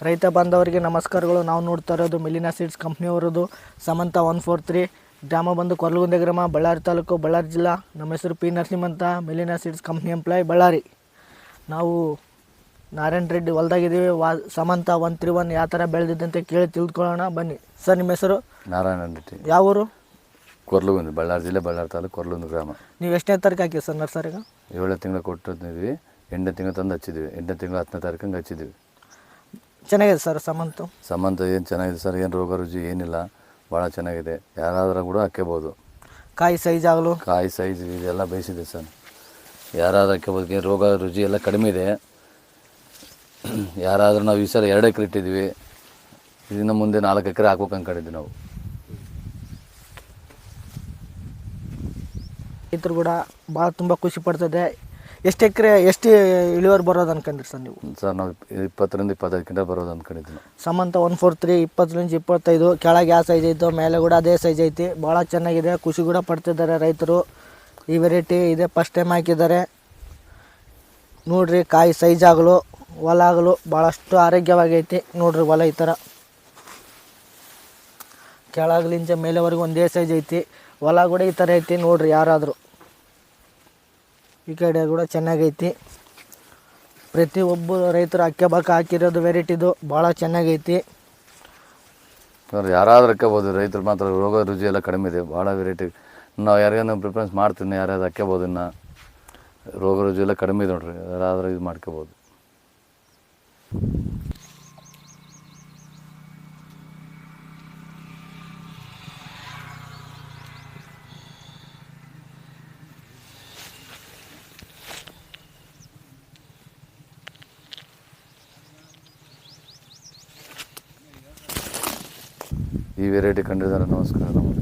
ರೈತ ಬಾಂಧವರಿಗೆ ನಮಸ್ಕಾರಗಳು. ನಾವು ನೋಡ್ತಾ ಇರೋದು ಮಿಲಿನಾ ಸೀಡ್ಸ್ ಕಂಪ್ನಿಯವರದು ಸಮಂತ 143, ಗ್ರಾಮ ಬಂದು ಕೊರ್ಲಗುಂದೆ ಗ್ರಾಮ, ಬಳ್ಳಾರಿ ತಾಲೂಕು, ಬಳ್ಳಾರಿ ಜಿಲ್ಲಾ. ನಮ್ಮ ಹೆಸರು ಪಿ ನರಸಿಂಹ ಅಂತ, ಮಿಲಿನಾ ಸೀಡ್ಸ್ ಕಂಪ್ನಿ ಎಂಪ್ಲಾಯ್, ಬಳ್ಳಾರಿ. ನಾವು ನಾರಾಯಣ ರೆಡ್ಡಿ ಹೊಲ್ದಾಗಿದ್ದೀವಿ. ಸಮಂತ 131 ಯಾವ ಥರ ಬೆಳೆದಿದ್ದಂತೆ ಕೇಳಿ ತಿಳ್ಕೊಳ್ಳೋಣ ಬನ್ನಿ. ಸರ್, ನಿಮ್ಮ ಹೆಸರು? ನಾರಾಯಣ ರೆಡ್ಡಿ. ಯಾವ ಊರು? ಕೊರ್ಲಗುಂದೆ, ಬಳ್ಳಾರಿ ಜಿಲ್ಲೆ, ಬಳ್ಳಾರಿ ತಾಲೂಕು, ಕೊರ್ಲಗುಂದೆ ಗ್ರಾಮ. ನೀವು ಎಷ್ಟನೇ ತಾರೀಕು ಹಾಕಿ ಸರ್ ನರ್ಸರಿಗೆ? 7 ತಿಂಗಳು ಕೊಟ್ಟಿದ್ವಿ, 8ನೇ ತಿಂಗಳು ತಂದು ಹಚ್ಚಿದ್ವಿ. 8ನೇ ತಿಂಗಳು 10ನೇ ತಾರೀಕಿಗೆ ಹಚ್ಚಿದ್ವಿ. ಚೆನ್ನಾಗಿದೆ ಸರ್ ಸಮಂತ ಏನು ಚೆನ್ನಾಗಿದೆ ಸರ್, ಏನು ರೋಗ ರುಜಿ ಏನಿಲ್ಲ, ಭಾಳ ಚೆನ್ನಾಗಿದೆ. ಯಾರಾದರೂ ಕೂಡ ಹಾಕ್ಕೋಬೋದು. ಕಾಯಿ ಸೈಜ್ ಆಗಲು, ಕಾಯಿ ಸೈಜ್ ಇದೆಲ್ಲ ಬೇಯಿಸಿದೆ ಸರ್. ಯಾರಾದರೂ ಹಾಕ್ಕೋಬೋದು. ರೋಗ ರುಜಿ ಎಲ್ಲ ಕಡಿಮೆ ಇದೆ. ಯಾರಾದರೂ ನಾವು ಈ ಸಲ 2 ಎಕರೆ ಇಟ್ಟಿದ್ವಿ, ಇದನ್ನು ಮುಂದೆ 4 ಎಕರೆ ಹಾಕ್ಬೇಕು ಅಂದ್ಕೊಂಡಿದ್ವಿ ನಾವು. ರೈತರು ಕೂಡ ಭಾಳ ತುಂಬ ಖುಷಿ ಪಡ್ತದೆ. ಎಷ್ಟು ಇಳುವರಿ ಬರೋದು ಅನ್ಕೊಂಡ್ರಿ ಸರ್ ನೀವು? ಸರ್, ನಾವು 20ರಿಂದ 25 ಕ್ವಿಂಟಲ್ ಬರೋದು ಅಂದ್ಕೊಂಡಿದ್ವಿ. ಸಮಂತ 143 20ರಿಂದ 25, ಕೆಳಗೆ ಯಾವ ಸೈಜ್ ಐತೋ ಮೇಲೆ ಕೂಡ ಅದೇ ಸೈಜ್ ಐತಿ. ಭಾಳ ಚೆನ್ನಾಗಿದೆ, ಖುಷಿ ಕೂಡ ಪಡ್ತಿದ್ದಾರೆ ರೈತರು. ಈ ವೆರೈಟಿ ಇದೆ, ಫಸ್ಟ್ ಟೈಮ್ ಹಾಕಿದ್ದಾರೆ ನೋಡ್ರಿ. ಕಾಯಿ ಸೈಜ್ ಆಗಲು, ಹೊಲ ಆಗಲು ಭಾಳಷ್ಟು ಆರೋಗ್ಯವಾಗೈತಿ ನೋಡ್ರಿ. ಹೊಲ ಈ ಥರ ಕೆಳಗಲಿಂಚ ಮೇಲೆವರೆಗೂ ಒಂದೇ ಸೈಜ್ ಐತಿ. ಹೊಲ ಕೂಡ ಈ ಥರ ಐತಿ ನೋಡ್ರಿ. ಯಾರಾದರೂ ಈ ಕಡೆ ಕೂಡ ಚೆನ್ನಾಗೈತಿ. ಪ್ರತಿಯೊಬ್ಬರು ರೈತರು ಹಾಕಿರೋದು ವೆರೈಟಿದು ಭಾಳ ಚೆನ್ನಾಗೈತಿ. ಯಾರಾದರೂ ಹಾಕ್ಕೋಬೋದು. ರೈತರು ಮಾತ್ರ ರೋಗ ರುಜಿ ಎಲ್ಲ ಕಡಿಮೆ ಇದೆ, ಭಾಳ ವೆರೈಟಿ. ನಾವು ಯಾರಿಗಾನ ಪ್ರಿಫರೆನ್ಸ್ ಮಾಡ್ತೀನಿ, ಯಾರ್ಯಾರು ಹಾಕ್ಕೋಬೋದು. ಇನ್ನು ರೋಗ ರುಜಿ ಎಲ್ಲ ಕಡಿಮೆ ಇದೆ ನೋಡ್ರಿ, ಯಾರಾದರೂ ಇದು ಮಾಡ್ಕೋಬೋದು. ಈ ವೆರೈಟಿ ಕಂಡಿದ್ದಾರೆ. ನಮಸ್ಕಾರ. ನಮಗೆ